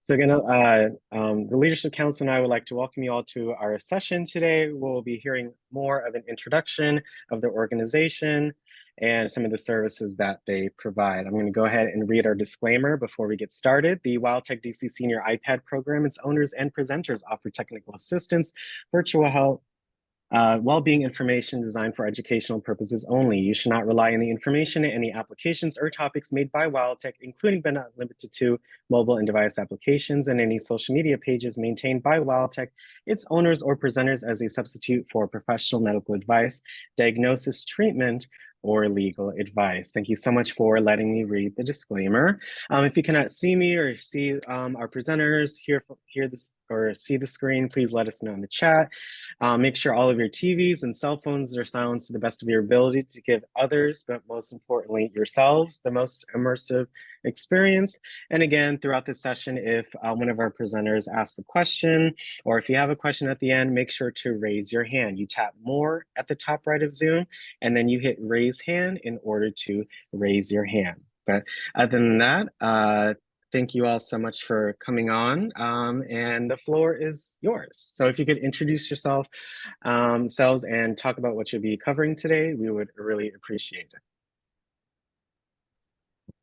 So again, the Leadership Council and I would like to welcome you all to our session today. We'll be hearing more of an introduction of the organization and some of the services that they provide. I'm going to go ahead and read our disclaimer before we get started. The WildTech DC Senior iPad program, its owners and presenters offer technical assistance, virtual help, well-being information designed for educational purposes only. You should not rely on the information in any applications or topics made by WildTech, including but not limited to mobile and device applications and any social media pages maintained by WildTech, its owners or presenters as a substitute for professional medical advice, diagnosis, treatment, or legal advice. Thank you so much for letting me read the disclaimer. If you cannot see me or see our presenters, hear this or see the screen, please let us know in the chat. Make sure all of your TVs and cell phones are silenced to the best of your ability to give others, but most importantly, yourselves, the most immersive experience. And again, throughout this session, if one of our presenters asks a question, or if you have a question at the end, make sure to raise your hand. You tap more at the top right of Zoom, and then you hit raise hand in order to raise your hand. But other than that, thank you all so much for coming on, and the floor is yours. So if you could introduce yourselves and talk about what you'll be covering today, we would really appreciate it.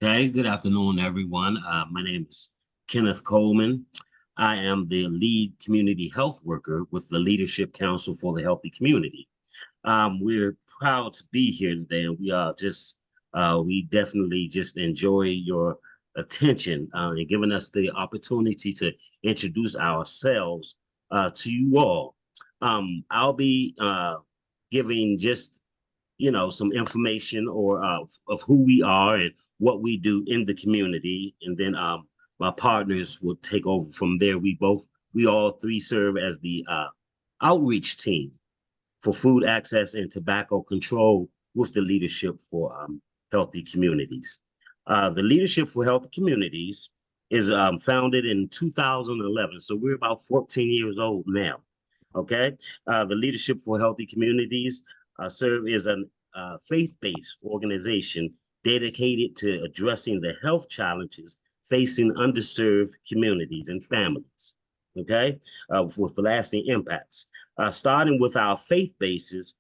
Okay, good afternoon, everyone. My name is Kenneth Coleman. I am the lead community health worker with the Leadership Council for the Healthy Community. We're proud to be here today, and we definitely just enjoy your attention and giving us the opportunity to introduce ourselves to you all. I'll be giving just some information or of who we are and what we do in the community, and then my partners will take over from there. We all three serve as the outreach team for food access and tobacco control with the Leadership for Healthy Communities. The Leadership for Healthy Communities is founded in 2011, so we're about 14 years old now. Okay, the Leadership for Healthy Communities serve as a faith-based organization dedicated to addressing the health challenges facing underserved communities and families. Okay, with lasting impacts. Starting with our faith bases,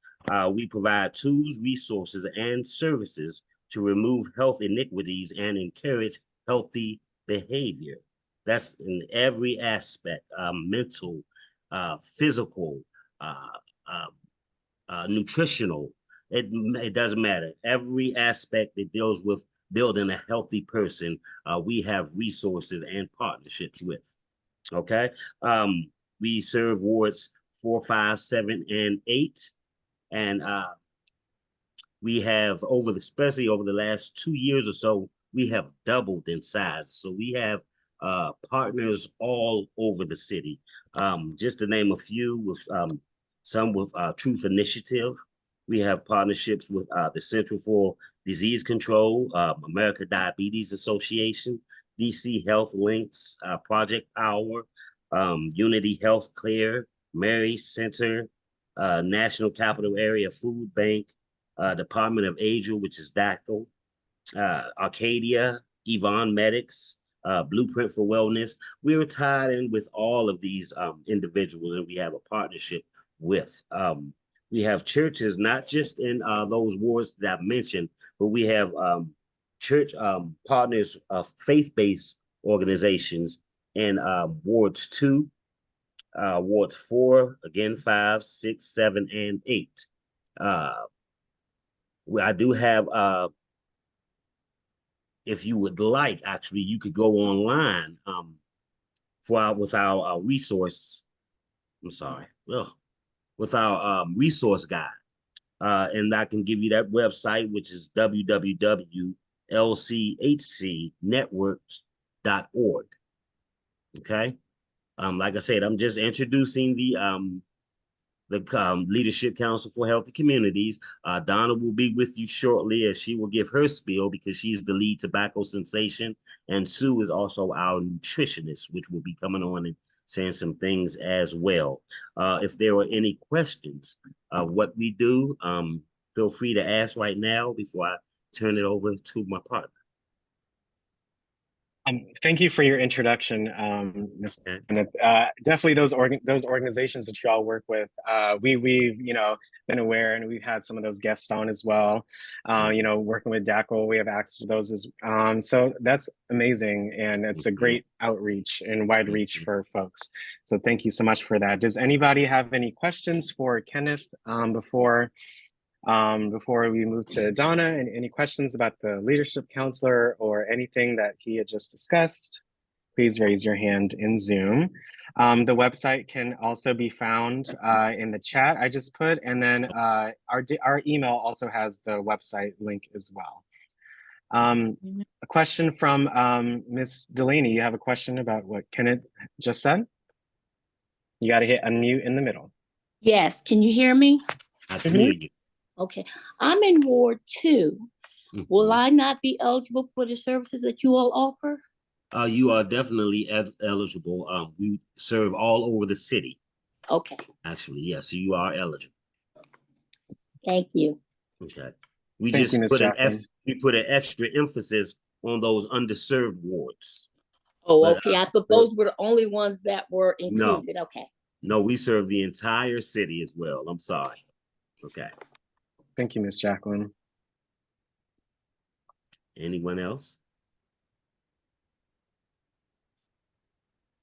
we provide tools, resources, and services to remove health iniquities and encourage healthy behavior. That's in every aspect, mental, physical, nutritional. It doesn't matter. Every aspect that deals with building a healthy person, we have resources and partnerships with. Okay. We serve wards 4, 5, 7, and 8. And we have especially over the last 2 years or so, we have doubled in size. So we have partners all over the city. Just to name a few, with some with Truth Initiative. We have partnerships with the Center for Disease Control, American Diabetes Association, DC Health Links, Project Power, Unity Health Care, Mary Center, National Capital Area Food Bank, Department of Agel, which is DACO, Arcadia, Yvonne Medics, Blueprint for Wellness. We are tied in with all of these individuals, and we have a partnership with. We have churches, not just in those wards that I've mentioned, but we have church partners of faith-based organizations in wards 2, wards 4, again 5, 6, 7, and 8. I do have, if you would like, actually, you could go online with our resource. I'm sorry. Ugh. With our resource guide. And I can give you that website, which is www.lchcnetworks.org. Okay. Like I said, I'm just introducing the Leadership Council for Healthy Communities. Donna will be with you shortly as she will give her spiel because she's the lead tobacco sensation. And Sue is also our nutritionist, which will be coming on and saying some things as well. If there are any questions of what we do, feel free to ask right now before I turn it over to my partner. Thank you for your introduction, Ms. Okay. Kenneth. Definitely those organizations that you all work with. We've been aware, and we've had some of those guests on as well. Mhm. Working with DACL, we have access to those as so that's amazing, and it's a Mhm. great outreach and wide reach Mhm. for folks. So thank you so much for that. Does anybody have any questions for Kenneth before we move to Donna? And any questions about the leadership counselor or anything that he had just discussed? Please raise your hand in Zoom. The website can also be found in the chat I just put, and then our email also has the website link as well. A question from Ms. Delaney. You have a question about what Kenneth just said? You got to hit unmute in the middle. Yes, can you hear me? I can hear you. Okay, I'm in Ward 2. Will Mhm. I not be eligible for the services that you all offer? You are definitely eligible. We serve all over the city, Okay, actually. Yes, so you are eligible. thank you. Okay. We Thank you, just Ms. put Jacqueline. an extra emphasis on those underserved wards. Oh, But okay, I thought so- those were the only ones that were no, included. Okay. no, we serve the entire city as well. I'm sorry. Okay. Thank you, Ms. Jacqueline. Anyone else?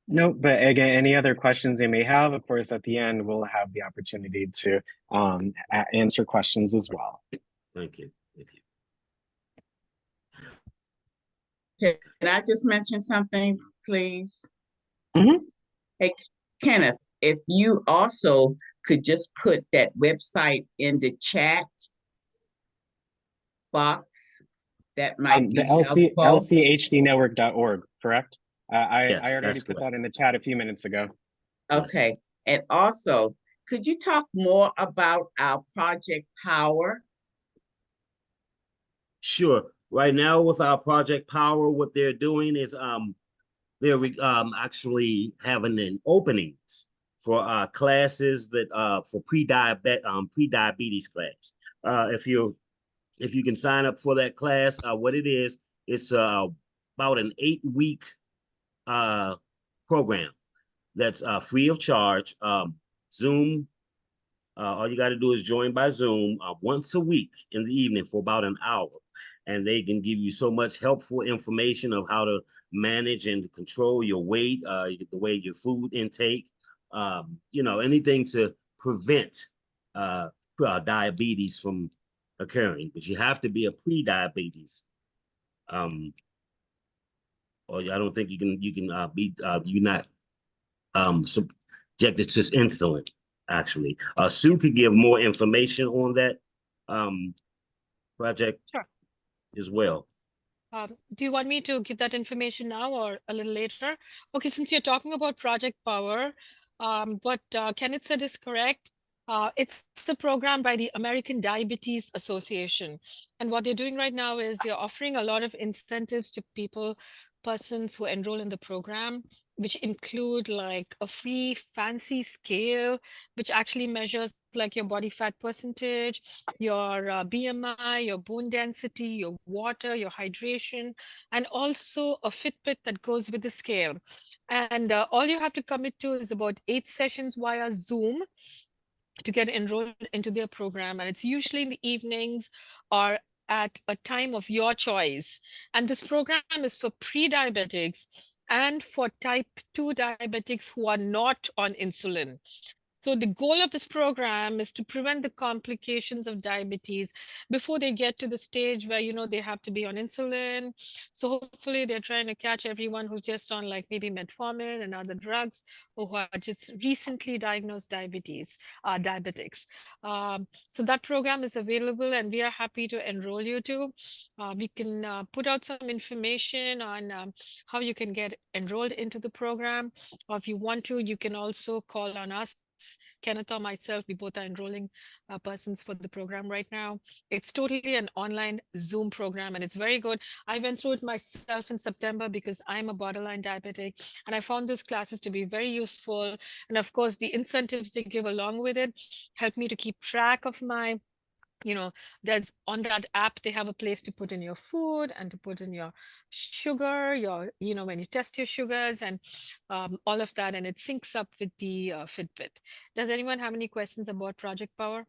No, but again, any other questions they may have, of course, at the end, we'll have the opportunity to answer questions as well. Thank you. Thank you. Can I just mention something, please? Mhm. Hey, Kenneth, if you also could just put that website in the chat box, that might The be helpful. LCHCnetwork.org, correct? I Yes, already that's put correct. that in the chat a few minutes ago. Yes. Okay, and also, could you talk more about our Project Power? Sure. Right now with our Project Power, what they're doing is they're actually having an openings for classes that for pre-diabetes class. If you can sign up for that class, what it is, it's about an 8-week program that's free of charge. Zoom. All you got to do is join by Zoom once a week in the evening for about an hour. And they can give you so much helpful information of how to manage and control your weight, the way your food intake, anything to prevent diabetes from occurring. But you have to be a pre-diabetes, or I don't think you can be you're not subjected to insulin. Actually, Sue could give more information on that project Sure. as well. Do you want me to give that information now or a little later? Okay, since you're talking about Project Power, what Kenneth said is correct. It's a program by the American Diabetes Association. And what they're doing right now is they're offering a lot of incentives to persons who enroll in the program, which include like a free fancy scale, which actually measures like your body fat percentage, your BMI, your bone density, your water, your hydration, and also a Fitbit that goes with the scale. And all you have to commit to is about 8 sessions via Zoom to get enrolled into their program. And it's usually in the evenings or at a time of your choice. And this program is for pre-diabetics and for type 2 diabetics who are not on insulin. So the goal of this program is to prevent the complications of diabetes before they get to the stage where, they have to be on insulin. So hopefully they're trying to catch everyone who's just on like maybe metformin and other drugs, or who are just recently diagnosed diabetics. So that program is available and we are happy to enroll you too. We can put out some information on how you can get enrolled into the program. Or if you want to, you can also call on us. Kenneth or myself, we both are enrolling persons for the program right now. It's totally an online Zoom program and it's very good. I went through it myself in September because I'm a borderline diabetic and I found those classes to be very useful. And of course, the incentives they give along with it help me to keep track of my there's on that app, they have a place to put in your food and to put in your sugar, when you test your sugars and all of that, and it syncs up with the Fitbit. Does anyone have any questions about Project Power?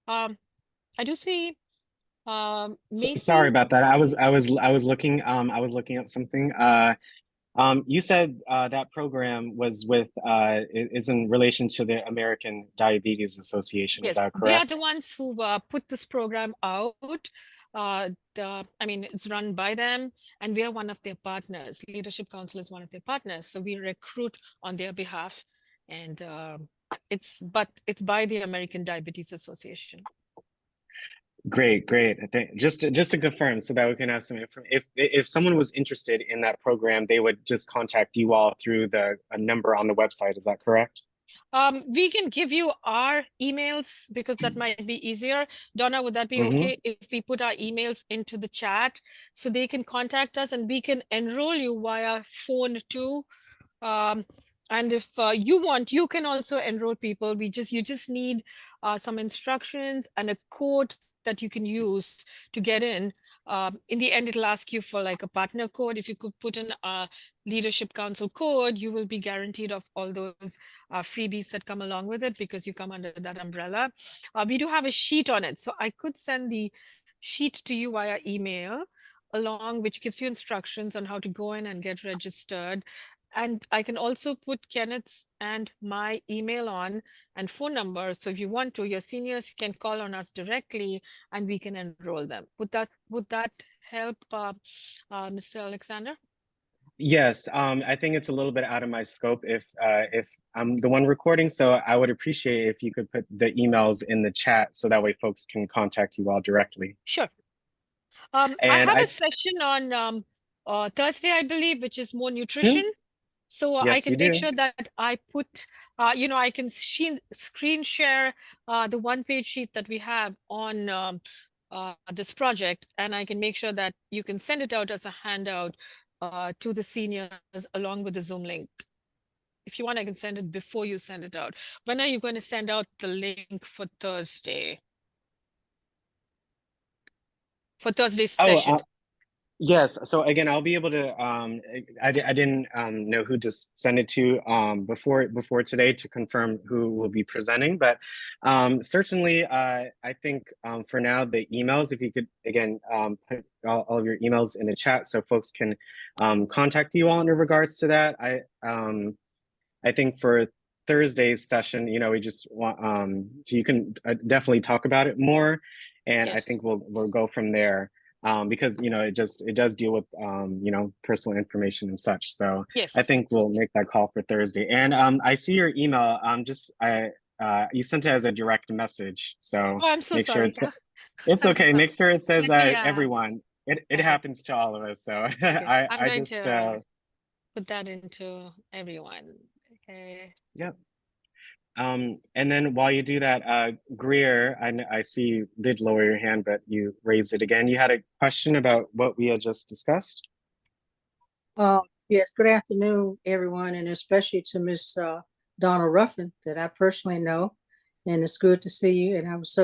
I do see Macy. Sorry about that. I was looking up something. You said that program was with is in relation to the American Diabetes Association. Is Yes, that they are correct? the ones who put this program out. It's run by them, and we are one of their partners. Leadership Council is one of their partners, so we recruit on their behalf, and it's by the American Diabetes Association. Great, great. I think just to confirm, so that we can have some information. If someone was interested in that program, they would just contact you all through a number on the website. Is that correct? We can give you our emails because that might be easier. Donna, would that be Mm-hmm. okay if we put our emails into the chat so they can contact us and we can enroll you via phone too? And if you want, you can also enroll people. You just need some instructions and a code that you can use to get in. In the end, it'll ask you for like a partner code. If you could put in a Leadership Council code, you will be guaranteed of all those freebies that come along with it because you come under that umbrella. We do have a sheet on it. So I could send the sheet to you via email along, which gives you instructions on how to go in and get registered. And I can also put Kenneth's and my email on and phone number. So if you want to, your seniors can call on us directly and we can enroll them. Would that help, Mr. Alexander? Yes, I think it's a little bit out of my scope if I'm the one recording, so I would appreciate if you could put the emails in the chat so that way folks can contact you all directly. Sure. I And have a session on Thursday, I believe, which is more nutrition. So I yes, can you make do. sure that I put, I can screen share the one-page sheet that we have on this project, and I can make sure that you can send it out as a handout to the seniors along with the Zoom link. If you want, I can send it before you send it out. When are you going to send out the link for Thursday? For Thursday's session? Yes. So again, I'll be able to. I didn't know who to send it to before today to confirm who will be presenting, but certainly I think for now the emails. If you could again put all of your emails in the chat so folks can contact you all in regards to that. I think for Thursday's session, we just want so you can definitely talk about it more, and Yes. I think we'll go from there. Because it does deal with personal information and such. So Yes. I think we'll make that call for Thursday. And I see your email. You sent it as a direct message. So I'm so make sorry. sure it's okay. Make sure it says Let me, everyone. It okay. happens to all of us. So Okay. I'm I going just to put that into everyone. Okay. Yep. And then while you do that, Greer, I see you did lower your hand, but you raised it again. You had a question about what we had just discussed? Yes, good afternoon, everyone, and especially to Miss Donna Ruffin that I personally know. And it's good to see you. And I was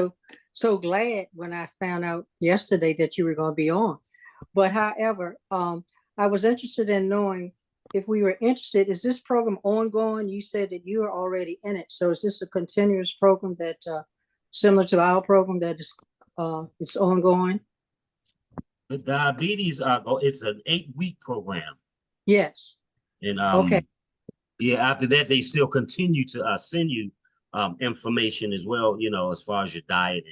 so glad when I found out yesterday that you were going to be on. But however, I was interested in knowing if we were interested, is this program ongoing? You said that you are already in it. So is this a continuous program that similar to our program that is it's ongoing? The diabetes, it's an 8-week program. Yes. And okay. Yeah, after that, they still continue to send you information as well, as far as your diet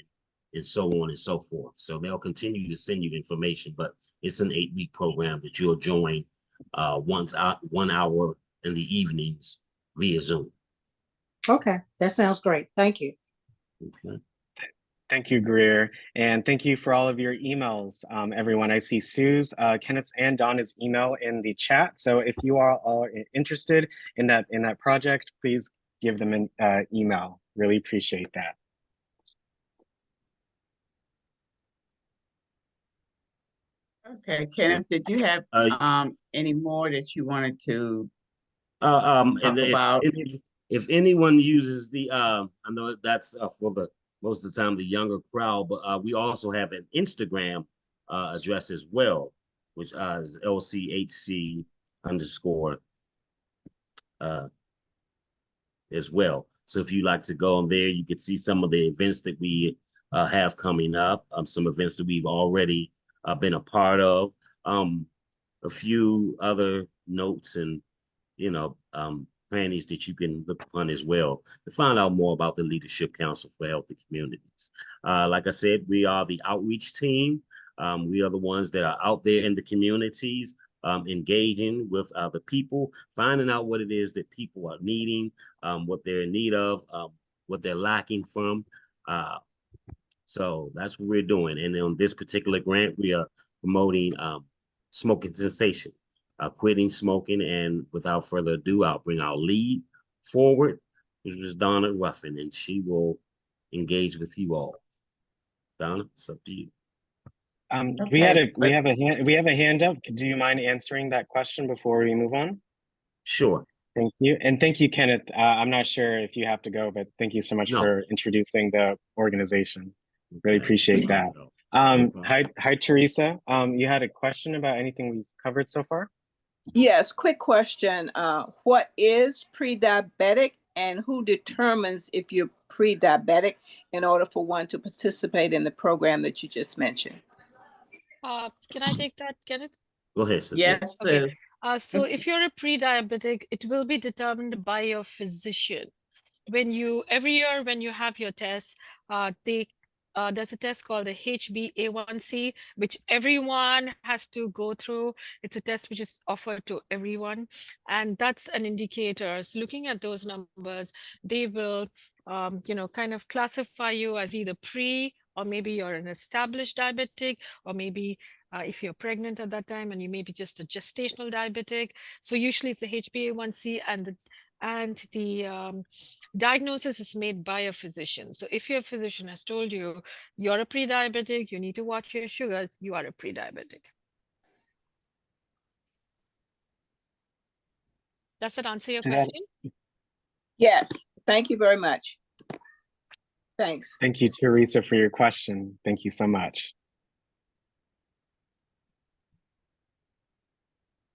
and so on and so forth. So they'll continue to send you information, but it's an 8-week program that you'll join 1 hour in the evenings via Zoom. Okay, that sounds great. Thank you. Okay. Thank you, Greer. And thank you for all of your emails, everyone. I see Sue's, Kenneth's, and Donna's email in the chat. So if you are all interested in that project, please give them an email. Really appreciate that. Okay, Kenneth, did you have any more that you wanted to talk about? if anyone uses the, I know that's for the most of the time the younger crowd, but we also have an Instagram address as well, which is LCHC underscore as well. So if you like to go on there, you can see some of the events that we have coming up, some events that we've already been a part of, a few other notes and, crannies that you can look upon as well to find out more about the Leadership Council for Healthy Communities. Like I said, we are the outreach team. We are the ones that are out there in the communities, engaging with the people, finding out what it is that people are needing, what they're in need of, what they're lacking from. So that's what we're doing. And on this particular grant, we are promoting smoking cessation, quitting smoking. And without further ado, I'll bring our lead forward, which is Donna Ruffin, and she will engage with you all. Donna, it's up to you. We have a hand up. Do you mind answering that question before we move on? Sure. Thank you. And thank you, Kenneth. I'm not sure if you have to go, but thank you so much for introducing the organization. Really appreciate that. Hi, Teresa. You had a question about anything we've covered so far? Yes, quick question. What is pre-diabetic and who determines if you're pre-diabetic in order for one to participate in the program that you just mentioned? Can I take that, Kenneth? Go ahead, Sue. Yes, Sue. So if you're a pre-diabetic, it will be determined by your physician. Every year when you have your tests, there's a test called the HbA1c, which everyone has to go through. It's a test which is offered to everyone, and that's an indicator. So looking at those numbers, they will, kind of classify you as either pre, or maybe you're an established diabetic, or maybe if you're pregnant at that time and you may be just a gestational diabetic. So usually it's the HbA1c, and the diagnosis is made by a physician. So if your physician has told you you're a pre-diabetic, you need to watch your sugars, you are a pre-diabetic. Does that answer your question? Yes, thank you very much. Thanks. Thank you, Teresa, for your question. Thank you so much.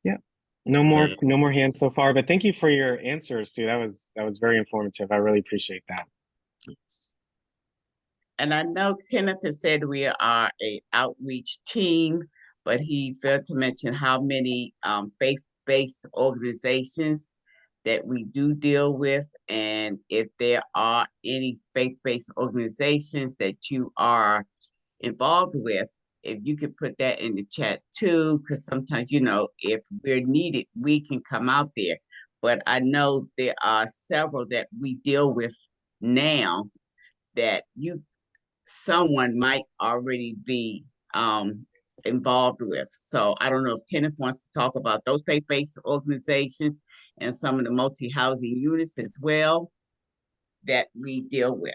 Yeah, no more hands so far, but thank you for your answers, Sue. That was very informative. I really appreciate that. And I know Kenneth has said we are a outreach team, but he failed to mention how many faith-based organizations that we do deal with. And if there are any faith-based organizations that you are involved with, if you could put that in the chat too, because sometimes, if we're needed, we can come out there. But I know there are several that we deal with now that someone might already be involved with. So I don't know if Kenneth wants to talk about those faith-based organizations and some of the multi-housing units as well that we deal with.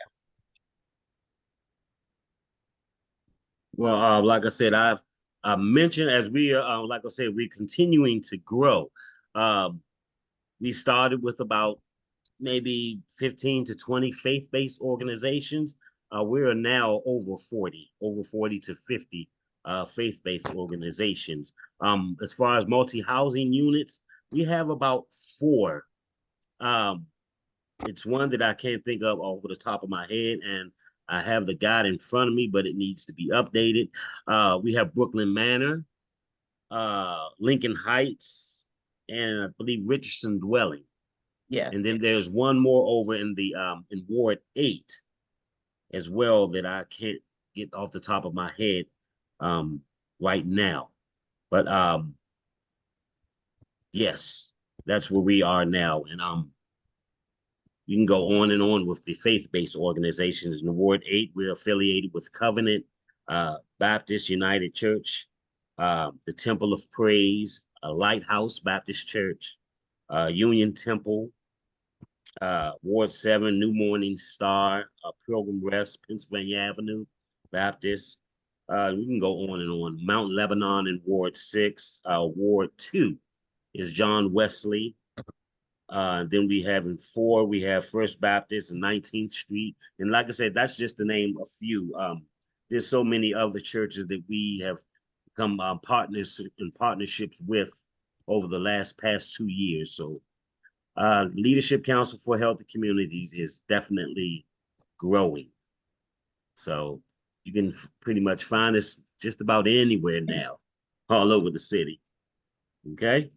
Well, like I said, I've mentioned as we are, like I said, we're continuing to grow. We started with about maybe 15 to 20 faith-based organizations. We are now over 40 to 50 faith-based organizations. As far as multi-housing units, we have about 4. It's one that I can't think of off the top of my head, and I have the guide in front of me, but it needs to be updated. We have Brooklyn Manor, Lincoln Heights, and I believe Richardson Dwelling. Yes. And then there's one more over in the in Ward 8 as well that I can't get off the top of my head right now. But yes, that's where we are now. And you can go on and on with the faith-based organizations. In Ward 8, we're affiliated with Covenant Baptist United Church, the Temple of Praise, Lighthouse Baptist Church, Union Temple, Ward 7, New Morning Star, Pilgrim Rest, Pennsylvania Avenue Baptist. We can go on and on. Mount Lebanon in Ward 6. Ward 2 is John Wesley. Then we have in 4, we have First Baptist and 19th Street. And like I said, that's just to name a few. There's so many other churches that we have become partners and partnerships with over the past 2 years. So Leadership Council for Healthy Communities is definitely growing. So you can pretty much find us just about anywhere now, all over the city. Okay.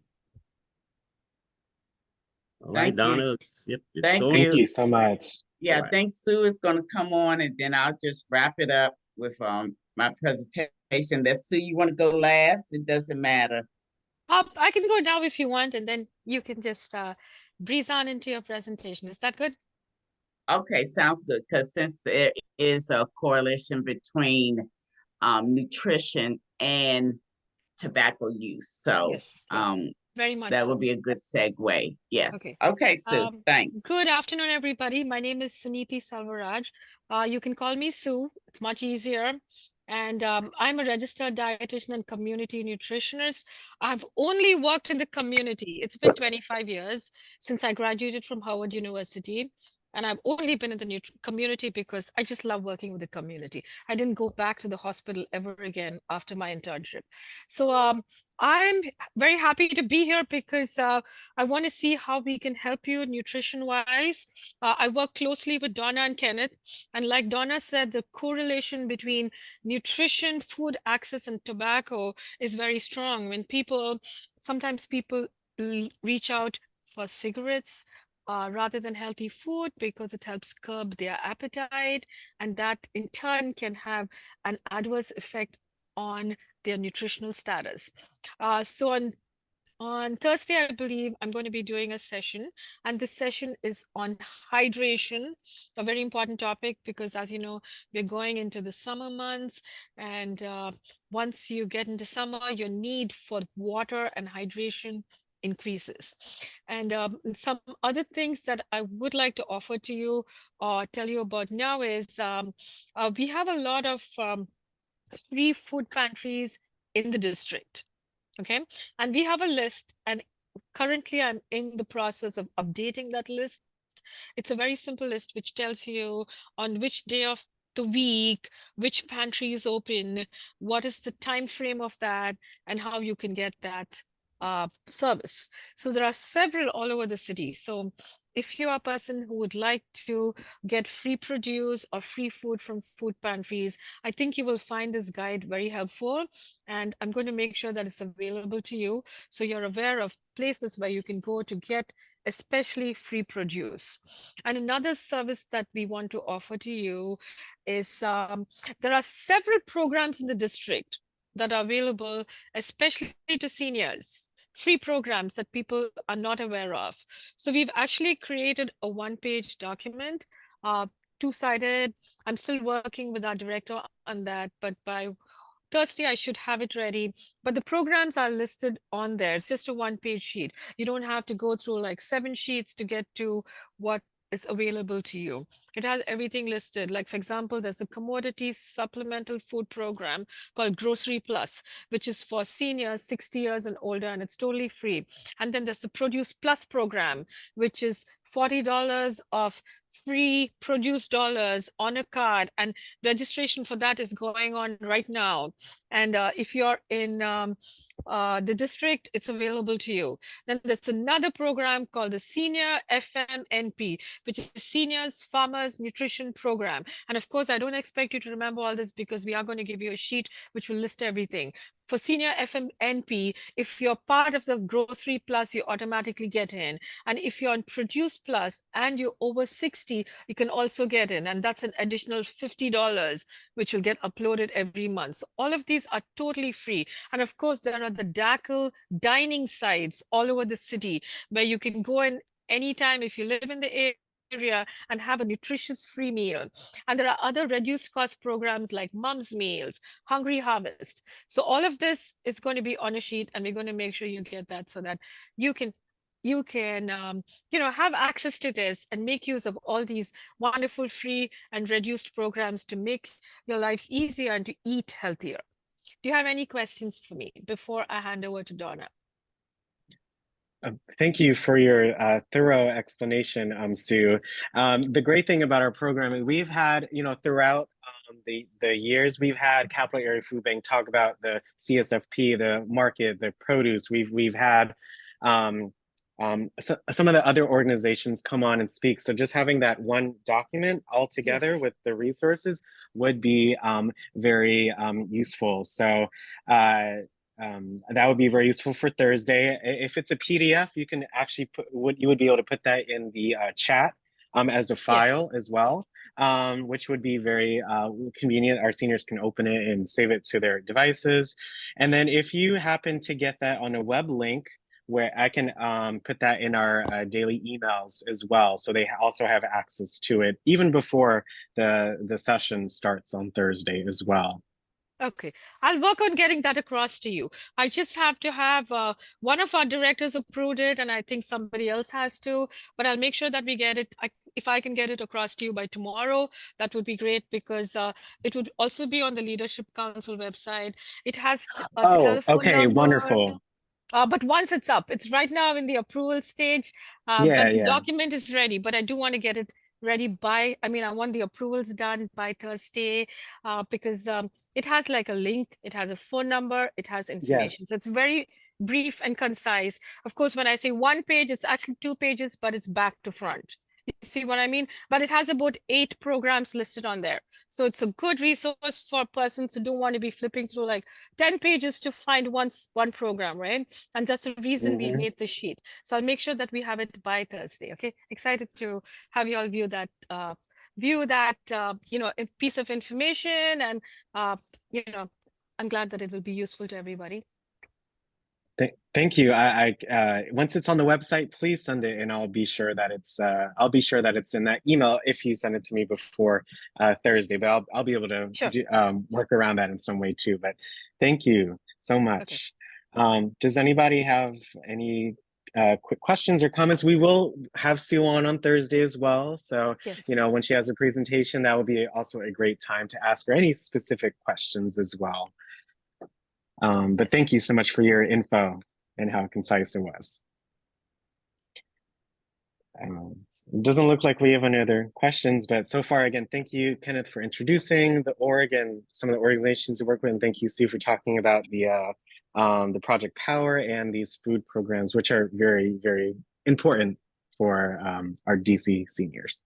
All right, Thank you. Donna. Yep, it's Thank on. you. Thank you so much. Yeah, All right. thanks. Sue is gonna come on and then I'll just wrap it up with my presentation. That Sue, you want to go last? It doesn't matter. I can go now if you want, and then you can just breeze on into your presentation. Is that good? Okay, sounds good. Because since there is a correlation between nutrition and tobacco use, so Yes, very much that so. would be a good segue. Yes. Okay. Okay, Sue. Thanks. Good afternoon, everybody. My name is Suniti Salvaraj. You can call me Sue. It's much easier. And I'm a registered dietitian and community nutritionist. I've only worked in the community. It's been 25 years since I graduated from Howard University. And I've only been in the community because I just love working with the community. I didn't go back to the hospital ever again after my internship. So I'm very happy to be here because I want to see how we can help you nutrition-wise. I work closely with Donna and Kenneth. And like Donna said, the correlation between nutrition, food access, and tobacco is very strong. When sometimes people reach out for cigarettes rather than healthy food because it helps curb their appetite. And that in turn can have an adverse effect on their nutritional status. So on Thursday, I believe I'm going to be doing a session, and this session is on hydration, a very important topic because, as you know, we're going into the summer months, and once you get into summer, your need for water and hydration increases. And some other things that I would like to offer to you or tell you about now is we have a lot of free food pantries in the district. Okay, and we have a list, and currently I'm in the process of updating that list. It's a very simple list which tells you on which day of the week, which pantry is open, what is the time frame of that, and how you can get that service. So there are several all over the city. So if you are a person who would like to get free produce or free food from food pantries, I think you will find this guide very helpful. And I'm going to make sure that it's available to you so you're aware of places where you can go to get especially free produce. And another service that we want to offer to you is there are several programs in the district that are available, especially to seniors. Free programs that people are not aware of. So we've actually created a one-page document, two-sided. I'm still working with our director on that, but by Thursday, I should have it ready. But the programs are listed on there. It's just a one-page sheet. You don't have to go through like 7 sheets to get to what is available to you. It has everything listed. Like, for example, there's a commodity supplemental food program called Grocery Plus, which is for seniors 60 years and older, and it's totally free. And then there's the Produce Plus program, which is $40 of free produce dollars on a card, and registration for that is going on right now. And if you're in the district, it's available to you. Then there's another program called the Senior FMNP, which is Seniors Farmers Nutrition Program. And of course, I don't expect you to remember all this because we are going to give you a sheet which will list everything. For Senior FMNP, if you're part of the Grocery Plus, you automatically get in. And if you're on Produce Plus and you're over 60, you can also get in. And that's an additional $50, which will get uploaded every month. So all of these are totally free. And of course, there are the DACL dining sites all over the city where you can go in anytime if you live in the area and have a nutritious free meal. And there are other reduced cost programs like Mom's Meals, Hungry Harvest. So all of this is going to be on a sheet, and we're going to make sure you get that so that you can have access to this and make use of all these wonderful free and reduced programs to make your lives easier and to eat healthier. Do you have any questions for me before I hand over to Donna? Thank you for your thorough explanation, Sue. The great thing about our programming, we've had, throughout the years, we've had Capital Area Food Bank talk about the CSFP, the market, the produce. We've had some of the other organizations come on and speak. So just having that one document all together Yes. with the resources would be very useful. So. That would be very useful for Thursday. If it's a PDF, you can actually you would be able to put that in the chat as a file as well, which would be very convenient. Our seniors can open it and save it to their devices. And then if you happen to get that on a web link, where I can put that in our daily emails as well, so they also have access to it even before the session starts on Thursday as well. Okay, I'll work on getting that across to you. I just have to have one of our directors approved it, and I think somebody else has to, but I'll make sure that we get it. If I can get it across to you by tomorrow, that would be great, because it would also be on the Leadership Council website. It has a Oh, telephone okay, number. wonderful. But once it's up, it's right now in the approval stage, Yeah, but the yeah. document is ready, but I do want to get it ready by, I mean, I want the approvals done by Thursday, because it has like a link, it has a phone number, it has information. Yes. So it's very brief and concise. Of course, when I say 1 page, it's actually 2 pages, but it's back to front. You see what I mean? But it has about 8 programs listed on there. So it's a good resource for persons who don't want to be flipping through like 10 pages to find one program, right? And that's the reason we made the sheet. So I'll make sure that we have it by Thursday. Okay, excited to have you all view that a piece of information, and I'm glad that it will be useful to everybody. Thank you. Once it's on the website, please send it, and I'll be sure that it's in that email if you send it to me before Thursday. But I'll be able to Sure. work around that in some way too. But thank you so much. Does anybody have any quick questions or comments? We will have Sue on Thursday as well. So Yes. when she has her presentation, that will be also a great time to ask her any specific questions as well. But thank you so much for your info and how concise it was. It doesn't look like we have any other questions, but so far, again, thank you, Kenneth, for introducing the org and some of the organizations you work with, and thank you, Sue, for talking about the Project Power and these food programs, which are very, very important for our DC seniors.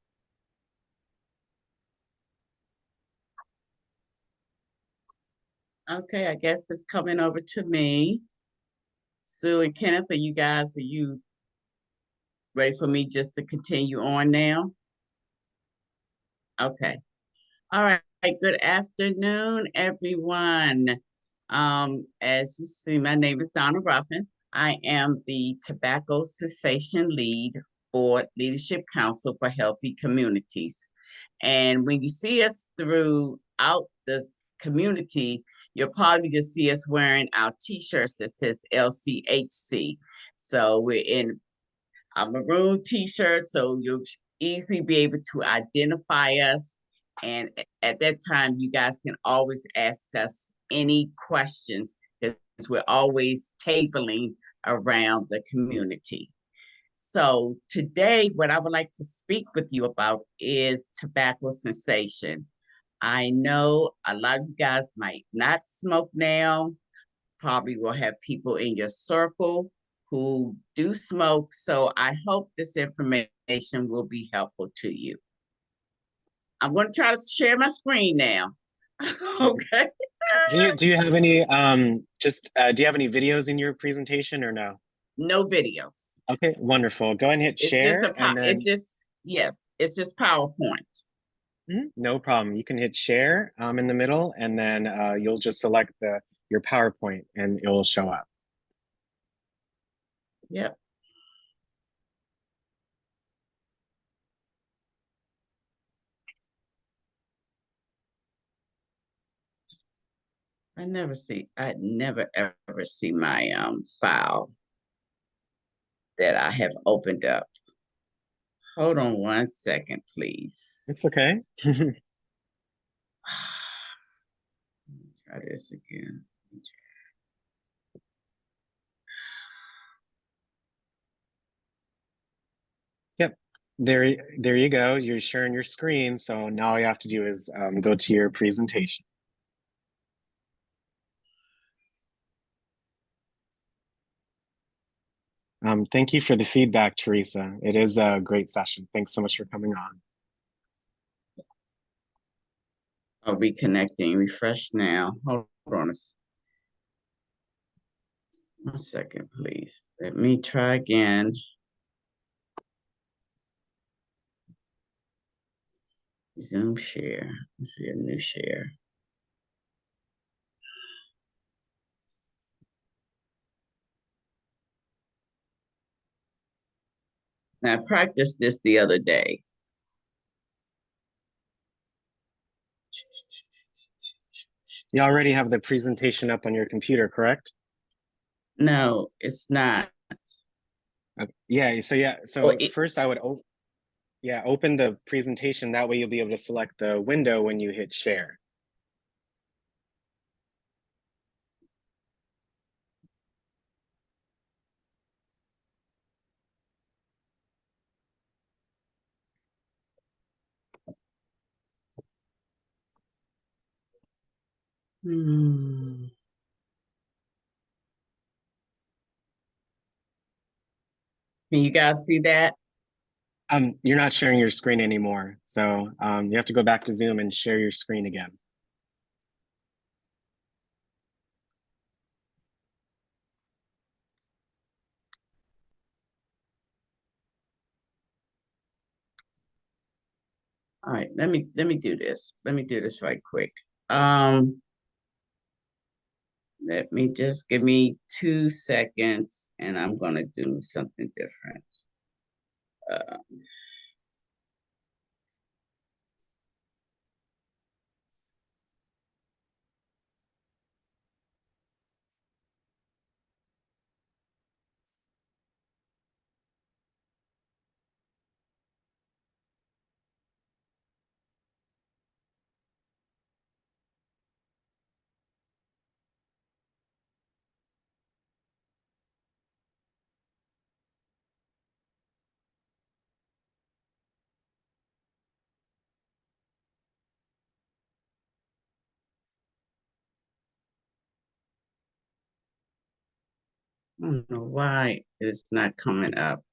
Okay, I guess it's coming over to me. Sue and Kenneth, are you ready for me just to continue on now? Okay. All right. Good afternoon, everyone. As you see, my name is Donna Ruffin. I am the Tobacco Cessation Lead for Leadership Council for Healthy Communities. And when you see us throughout this community, you'll probably just see us wearing our t-shirts that says LCHC. So we're in a maroon t-shirt, so you'll easily be able to identify us. And at that time, you guys can always ask us any questions, because we're always tabling around the community. So today, what I would like to speak with you about is tobacco cessation. I know a lot of you guys might not smoke now, probably will have people in your circle who do smoke. So I hope this information will be helpful to you. I'm going to try to share my screen now. Okay. Do you have any do you have any videos in your presentation or no? No videos. Okay, wonderful. Go ahead and hit share, and then it's just PowerPoint. No problem. You can hit share in the middle, and then you'll just select your PowerPoint, and it will show up. Yep. I never ever see my file that I have opened up. Hold on 1 second, please. It's okay. Try this again. There you go. You're sharing your screen. So now all you have to do is go to your presentation. Thank you for the feedback, Teresa. It is a great session. Thanks so much for coming on. I'll be connecting. Refresh now. Hold on a second, please. Let me try again. Zoom share. Let's see a new share. Now, I practiced this the other day. You already have the presentation up on your computer, correct? No, it's not. Yeah, so Oh, first I would open the presentation. That way you'll be able to select the window when you hit share. Can you guys see that? You're not sharing your screen anymore. So you have to go back to Zoom and share your screen again. All right, let me do this. Let me do this right quick. Let me just give me 2 seconds and I'm gonna do something different. I don't know why it's not coming up.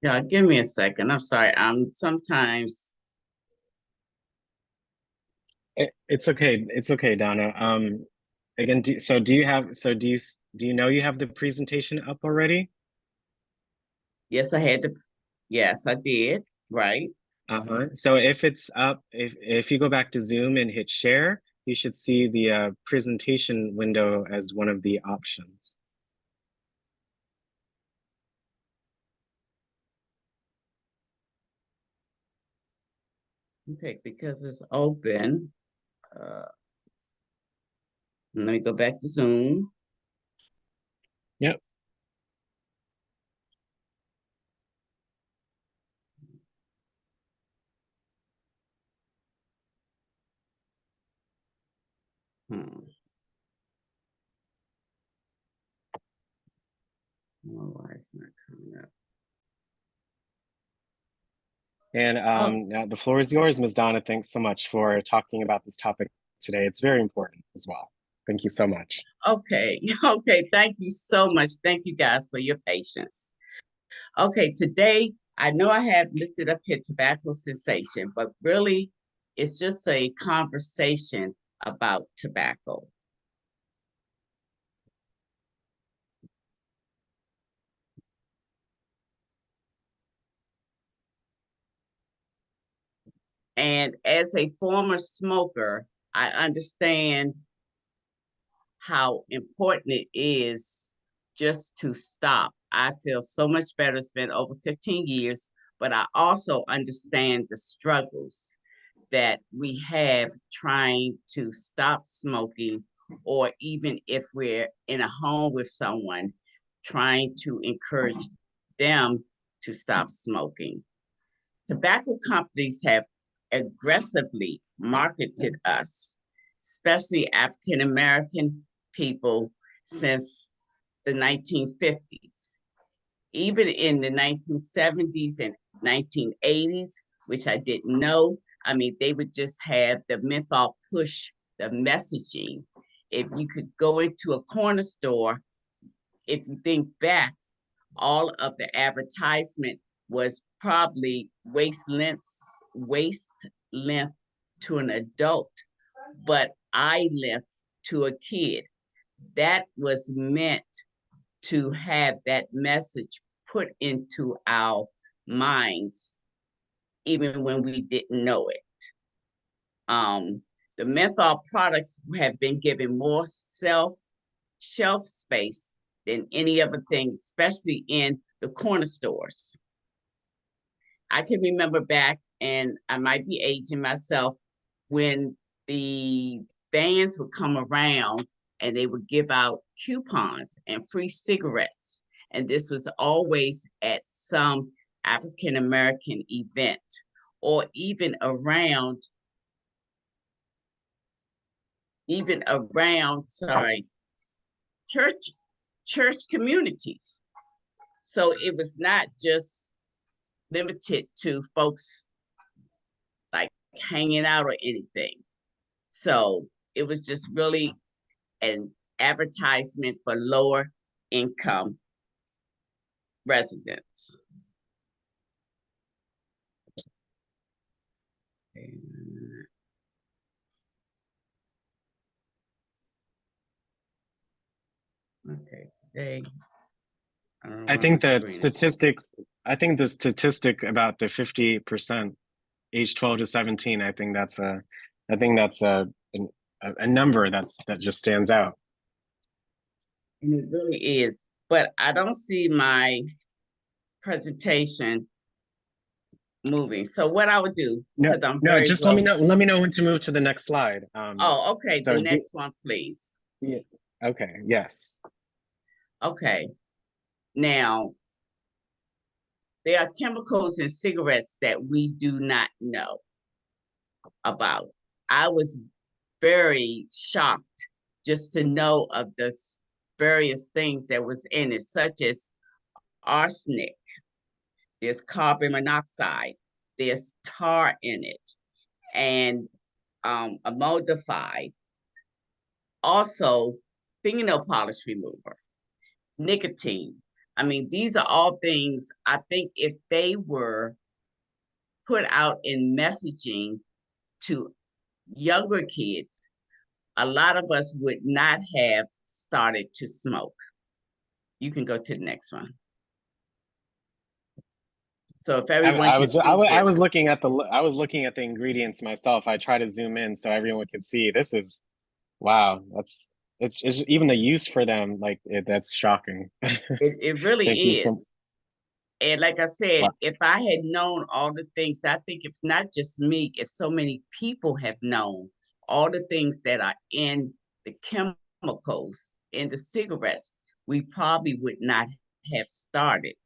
Yeah, give me a second. I'm sorry. Sometimes. It's okay. It's okay, Donna. Again, do you know you have the presentation up already? Yes, I had to. Yes, I did. Right. So if it's up, if you go back to Zoom and hit share, you should see the presentation window as one of the options. Okay, because it's open. Let me go back to Zoom. Yep. Oh, why it's not coming up? And now the floor is yours, Ms. Donna. Thanks so much for talking about this topic today. It's very important as well. Thank you so much. Okay, okay. Thank you so much. Thank you guys for your patience. Okay, today I know I have listed up here tobacco cessation, but really it's just a conversation about tobacco. And as a former smoker, I understand how important it is just to stop. I feel so much better. It's been over 15 years, but I also understand the struggles that we have trying to stop smoking, or even if we're in a home with someone, trying to encourage them to stop smoking. Tobacco companies have aggressively marketed us, especially African American people, since the 1950s. even in the 1970s and 1980s, which I didn't know. I mean, they would just have the menthol push the messaging. If you could go into a corner store, if you think back, all of the advertisement was probably waist length to an adult, but eye length to a kid. That was meant to have that message put into our minds, even when we didn't know it. The menthol products have been given more shelf space than any other thing, especially in the corner stores. I can remember back, and I might be aging myself, when the vans would come around and they would give out coupons and free cigarettes. And this was always at some African American event, or even around church communities. So it was not just limited to folks like hanging out or anything. So it was just really an advertisement for lower income residents. Okay, today. I think that statistics, I think the statistic about the 50% age 12 to 17, I think that's a number that just stands out. And it really is, but I don't see my presentation moving. So what I would do, because I'm No, very just low. let me know when to move to the next slide. Oh, okay, so the next one, please. Yeah. Okay, yes. Okay, now, there are chemicals in cigarettes that we do not know about. I was very shocked just to know of the various things that was in it, such as arsenic, there's carbon monoxide, there's tar in it, and emulsified. Also, fingernail polish remover, nicotine. I mean, these are all things, I think if they were put out in messaging to younger kids, a lot of us would not have started to smoke. You can go to the next one. So if everyone I can was see I was this. looking at the ingredients myself. I try to zoom in so everyone could see. This is wow. It's even the use for them, like that's shocking. It really Thank you so is. And like I said, wow. if I had known all the things, I think it's not just me, if so many people have known all the things that are in the chemicals in the cigarettes, we probably would not have started.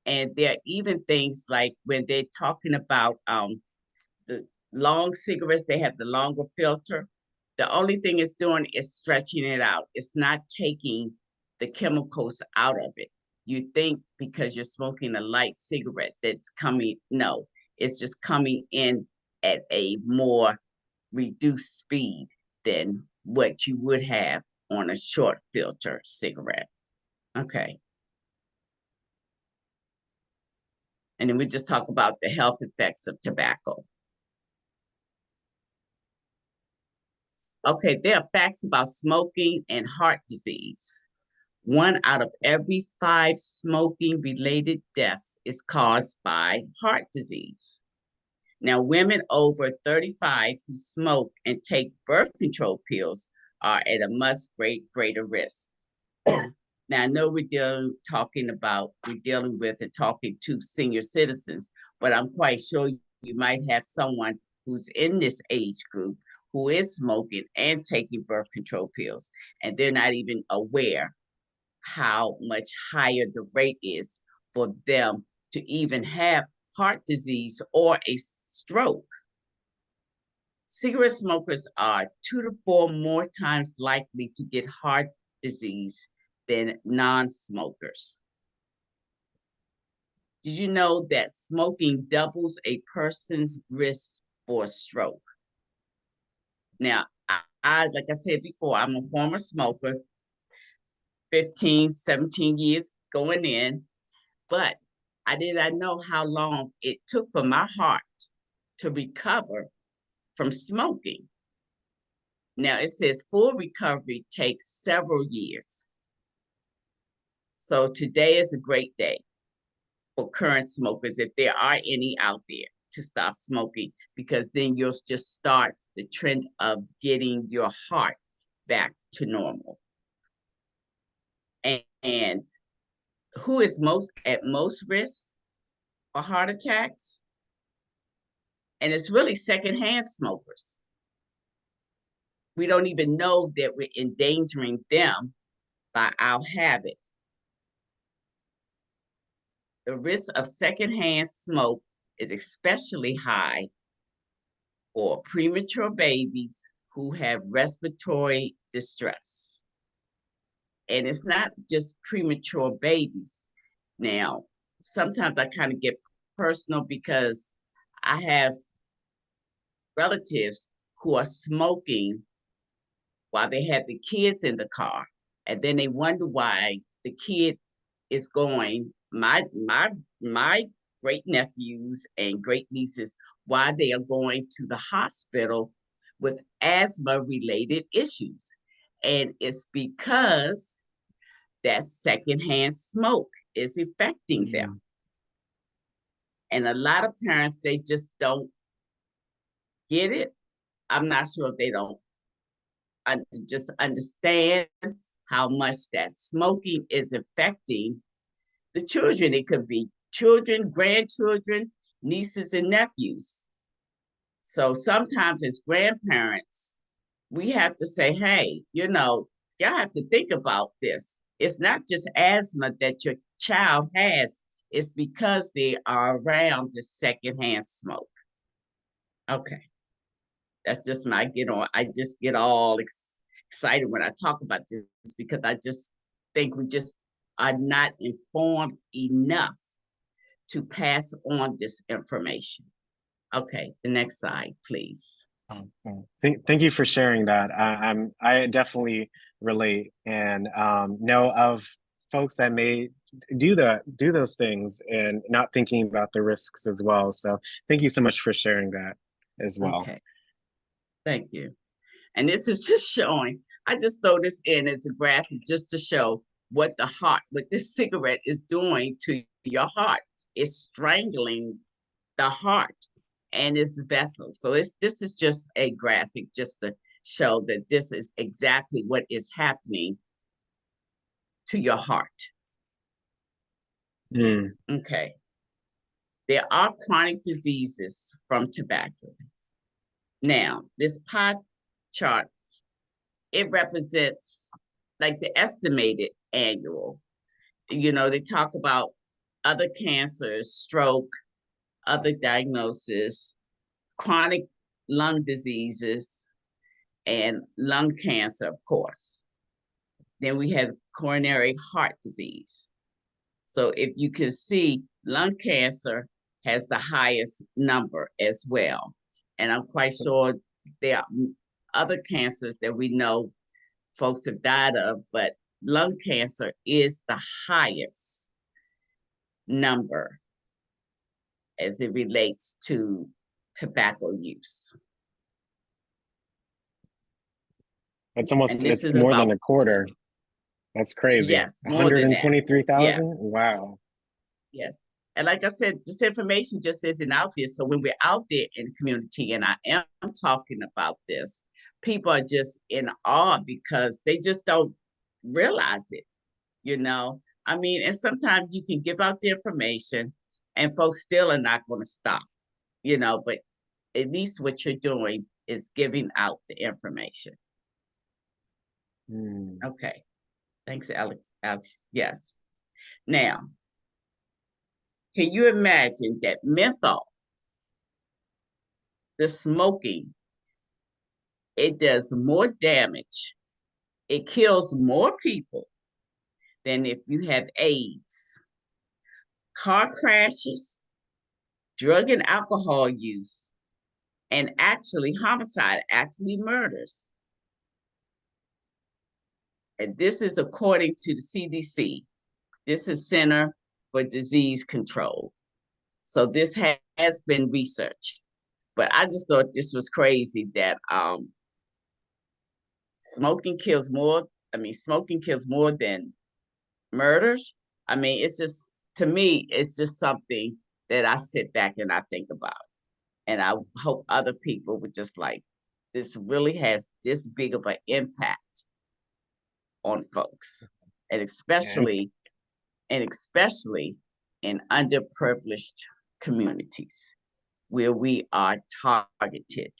And there are even things like when they're talking about the long cigarettes, they have the longer filter. The only thing it's doing is stretching it out. It's not taking the chemicals out of it. You think because you're smoking a light cigarette that's coming, no, it's just coming in at a more reduced speed than what you would have on a short filter cigarette. Okay. And then we just talk about the health effects of tobacco. Okay, there are facts about smoking and heart disease. 1 out of every 5 smoking-related deaths is caused by heart disease. Now, women over 35 who smoke and take birth control pills are at a much greater risk. Now, I know we're dealing with and talking to senior citizens, but I'm quite sure you might have someone who's in this age group who is smoking and taking birth control pills, and they're not even aware how much higher the rate is for them to even have heart disease or a stroke. Cigarette smokers are 2 to 4 more times likely to get heart disease than non-smokers. Did you know that smoking doubles a person's risk for a stroke? Now, like I said before, I'm a former smoker, 15, 17 years going in, but I did not know how long it took for my heart to recover from smoking. Now, it says full recovery takes several years. So today is a great day for current smokers, if there are any out there, to stop smoking, because then you'll just start the trend of getting your heart back to normal. And who is at most risk for heart attacks? And it's really secondhand smokers. We don't even know that we're endangering them by our habit. The risk of secondhand smoke is especially high for premature babies who have respiratory distress. And it's not just premature babies. Now, sometimes I kind of get personal because I have relatives who are smoking while they have the kids in the car, and then they wonder why the kid is going, my great nephews and great nieces, why they are going to the hospital with asthma related issues. And it's because that secondhand smoke is affecting them. And a lot of parents, they just don't get it. I'm not sure if they don't just understand how much that smoking is affecting the children. It could be children, grandchildren, nieces, and nephews. So sometimes as grandparents, we have to say, hey, y'all have to think about this. It's not just asthma that your child has, it's because they are around the secondhand smoke. Okay. That's just my I just get all excited when I talk about this, because I just think we just are not informed enough to pass on this information. Okay, the next slide, please. Thank you for sharing that. I definitely relate and know of folks that may do those things and not thinking about the risks as well. So thank you so much for sharing that as well. Okay, thank you. And this is just showing, I just throw this in as a graphic just to show what this cigarette is doing to your heart. It's strangling the heart and its vessels. So this is just a graphic just to show that this is exactly what is happening to your heart. Okay. There are chronic diseases from tobacco. Now, this pie chart, it represents like the estimated annual. They talk about other cancers, stroke, other diagnoses, chronic lung diseases, and lung cancer, of course. Then we have coronary heart disease. So if you can see, lung cancer has the highest number as well. And I'm quite sure there are other cancers that we know folks have died of, but lung cancer is the highest number as it relates to tobacco use. It's more than a quarter. That's crazy. Yes, more than that. 123,000? Yes. Wow. Yes. And like I said, this information just isn't out there. So when we're out there in the community, and I am talking about this, people are just in awe because they just don't realize it, I mean, and sometimes you can give out the information and folks still are not going to stop, but at least what you're doing is giving out the information. Okay. Thanks, Alex. Yes. Now, can you imagine that menthol, the smoking, it does more damage, it kills more people than if you have AIDS, car crashes, drug and alcohol use, and actually homicide, actually murders. And this is according to the CDC. This is Center for Disease Control. So this has been researched. But I just thought this was crazy that smoking kills more. I mean, smoking kills more than murders. I mean, it's just, to me, it's just something that I sit back and I think about. And I hope other people would just like, this really has this big of an impact on folks. And especially in underprivileged communities where we are targeted.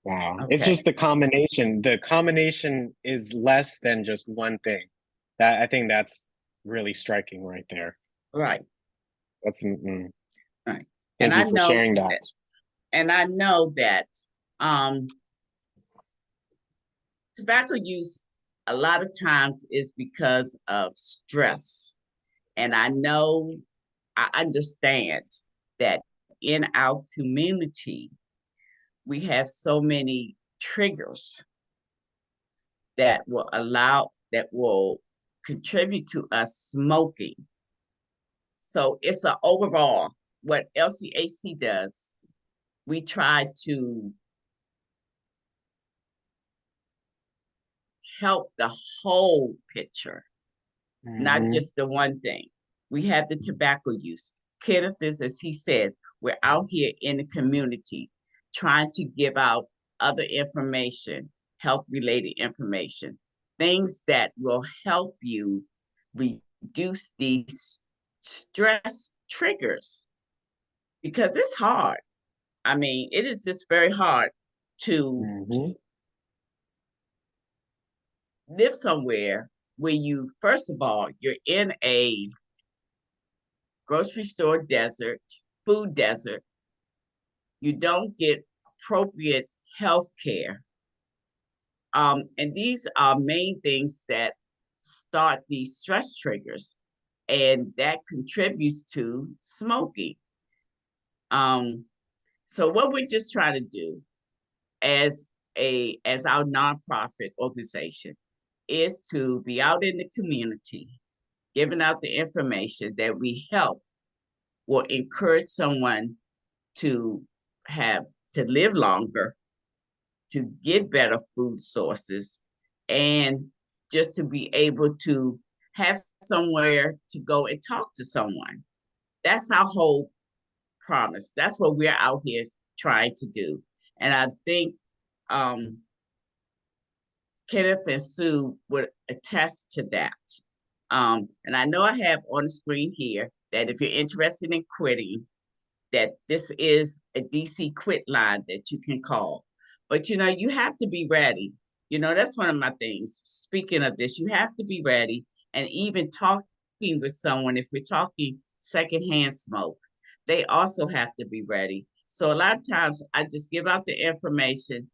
Wow. Okay. It's just the combination. The combination is less than just one thing. That I think that's really striking right there. Right. That's Right. Thank you for sharing that. And I know that tobacco use a lot of times is because of stress. And I understand that in our community, we have so many triggers that will contribute to us smoking. So it's an overall, what LCHC does, we try to help the whole picture, not just the one thing. We have the tobacco use. Kenneth is, as he said, we're out here in the community trying to give out other information, health-related information, things that will help you reduce these stress triggers, because it's hard. I mean, it is just very hard to live somewhere where you, first of all, you're in a grocery store desert, food desert. You don't get appropriate health care. And these are main things that start these stress triggers, and that contributes to smoking. So what we're just trying to do as our nonprofit organization is to be out in the community, giving out the information that we help will encourage someone to live longer, to get better food sources, and just to be able to have somewhere to go and talk to someone. That's our whole promise. That's what we're out here trying to do. And I think Kenneth and Sue would attest to that. And I know I have on the screen here that if you're interested in quitting, that this is a DC quit line that you can call. But you have to be ready. That's one of my things. Speaking of this, you have to be ready. And even talking with someone, if we're talking secondhand smoke, they also have to be ready. So a lot of times I just give out the information.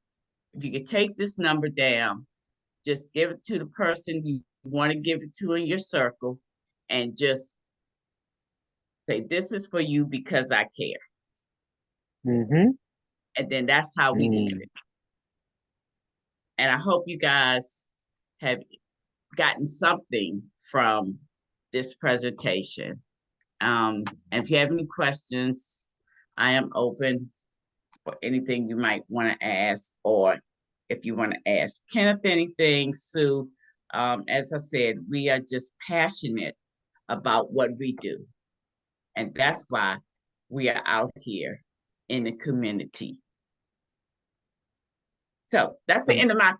If you could take this number down, just give it to the person you want to give it to in your circle, and just say, this is for you because I care. And then that's how we leave it. And I hope you guys have gotten something from this presentation. And if you have any questions, I am open for anything you might want to ask, or if you want to ask Kenneth anything, Sue. As I said, we are just passionate about what we do. And that's why we are out here in the community. So that's the end of my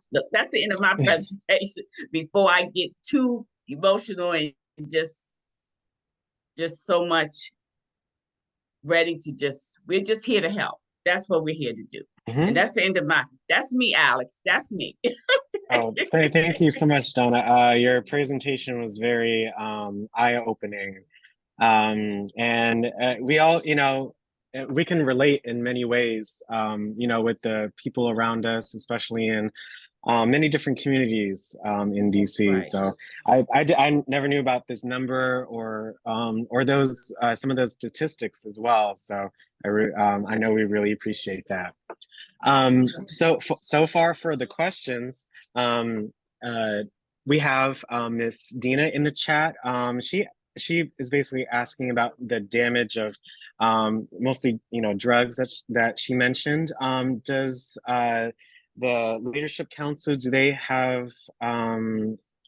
presentation before I get too emotional and just so much ready to we're just here to help. That's what we're here to do. And that's the end of that's me, Alex. That's me. Thank you so much, Donna. Your presentation was very eye-opening. And we all, we can relate in many ways, with the people around us, especially in many different communities in DC. Right. So I never knew about this number or those some of those statistics as well. So I know we really appreciate that. So far for the questions, uh, we have Miss Dina in the chat. She is basically asking about the damage of mostly drugs that she mentioned. Does the Leadership Council, do they have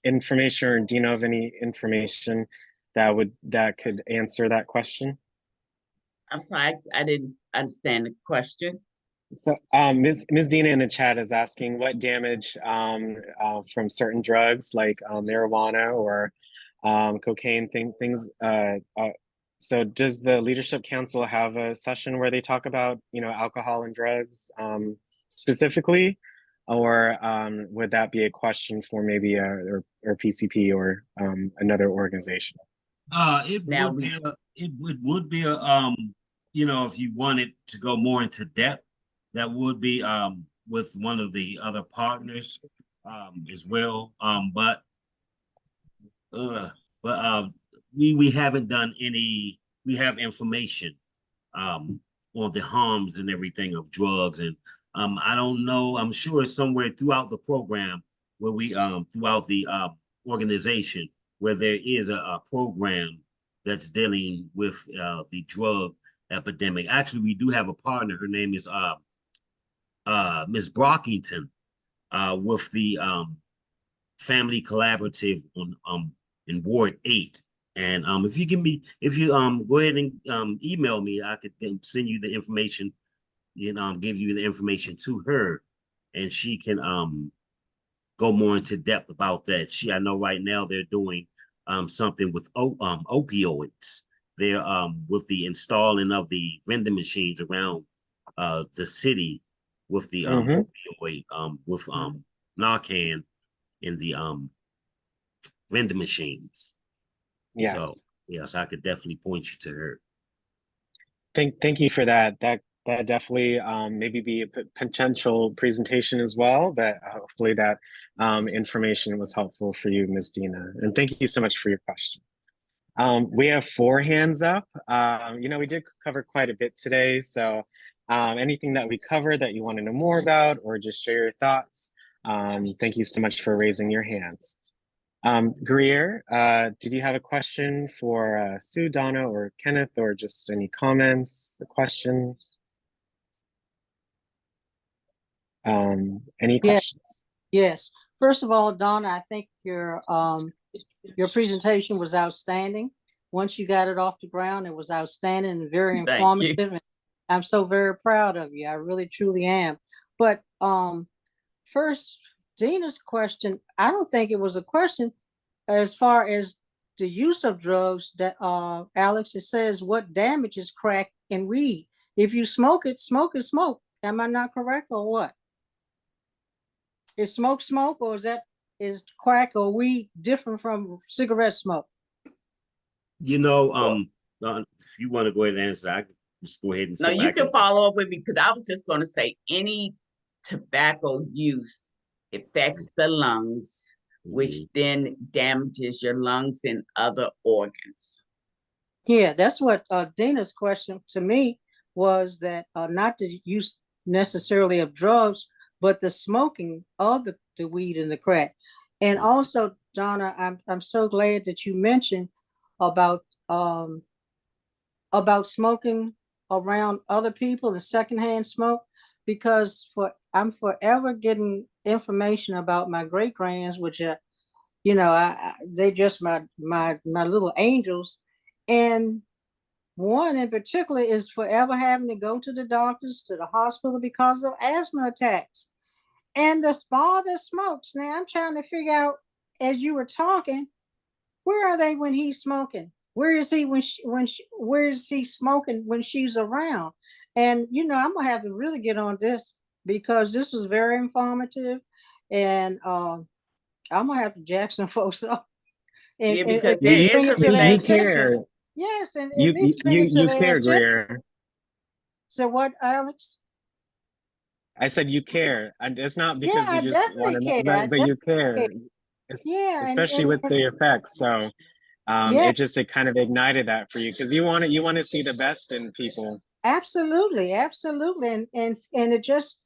information, or do you know of any information that could answer that question? I'm sorry, I didn't understand the question. So, Ms. Dina in the chat is asking what damage from certain drugs like marijuana or cocaine things. So, does the Leadership Council have a session where they talk about alcohol and drugs specifically, or would that be a question for maybe or PCP or another organization? Now It would be a if you wanted to go more into depth, that would be with one of the other partners as well. Uh, we haven't done any. We have information on the harms and everything of drugs, and I don't know. I'm sure it's somewhere throughout the program where we throughout the organization where there is a program that's dealing with the drug epidemic. Actually, we do have a partner. Her name is Ms. Brockington with the Family Collaborative on in Ward 8. And if you go ahead and email me, I could send you the information and give you the information to her, and she can go more into depth about that. I know right now they're doing something with opioids. They're with the installing of the vending machines around the city with the opioid with Narcan in the vending machines. Yes. So yes, I could definitely point you to her. Thank you for that. That definitely maybe be a potential presentation as well, but hopefully that information was helpful for you, Ms. Dina. And thank you so much for your question. We have 4 hands up. We did cover quite a bit today. So anything that we covered that you want to know more about or just share your thoughts, thank you so much for raising your hands. Greer, did you have a question for Sue, Donna, or Kenneth, or just any comments, a question? Any questions? Yes. First of all, Donna, I think your presentation was outstanding. Once you got it off the ground, it was outstanding and very informative. And I'm so very proud of you. I really, truly am. But first, Dina's question, I don't think it was a question as far as the use of drugs that Alex, it says what damages crack and weed. If you smoke it, smoke is smoke. Am I not correct or what? Is smoke, or is crack or weed different from cigarette smoke? If you want to go ahead and answer, I can just go ahead and no, you can follow up with me, because I was just going to say any tobacco use affects the lungs, which then damages your lungs and other organs. Yeah, that's what Dina's question to me was, that not the use necessarily of drugs, but the smoking of the weed and the crack. And also, Donna, I'm so glad that you mentioned about smoking around other people, the secondhand smoke, because I'm forever getting information about my great grands, which are, they just my little angels, and one in particular is forever having to go to the doctors, to the hospital because of asthma attacks. And the father smokes. Now I'm trying to figure out, as you were talking, where are they when he's smoking? Where is he where is he smoking when she's around? And I'm gonna have to really get on this, because this was very informative, and I'm gonna have to jack some folks up. And, because there is some attention. Yes, and you at least bring it to their care, attention. Greer. So what, Alex? I said you care, and it's not Yeah, because you I just want definitely to know, care. I but you definitely care. care, Yeah, especially with and the effects. So yeah, it kind of ignited that for you because you want to see the best in people. absolutely, absolutely. And it just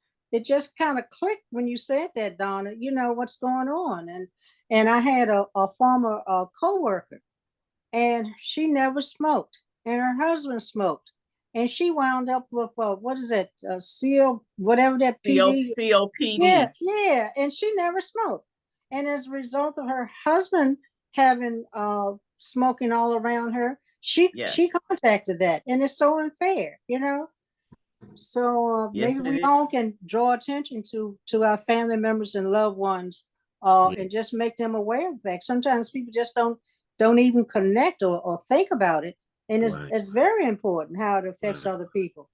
kind of clicked when you said that, Donna. You know what's going on. And I had a former coworker, and she never smoked, and her husband smoked, and she wound up with what is that, seal, whatever that PD. Yeah, COPD. yeah, and she never smoked. And as a result of her husband having smoking all around her, she Yes. contacted that, and it's so unfair, you know. So maybe Yes, it we all is. can draw attention to our family members and loved ones, Yeah, and just make them aware of that. Sometimes people just don't even connect or think about it, and right, it's very important how it affects right, other people.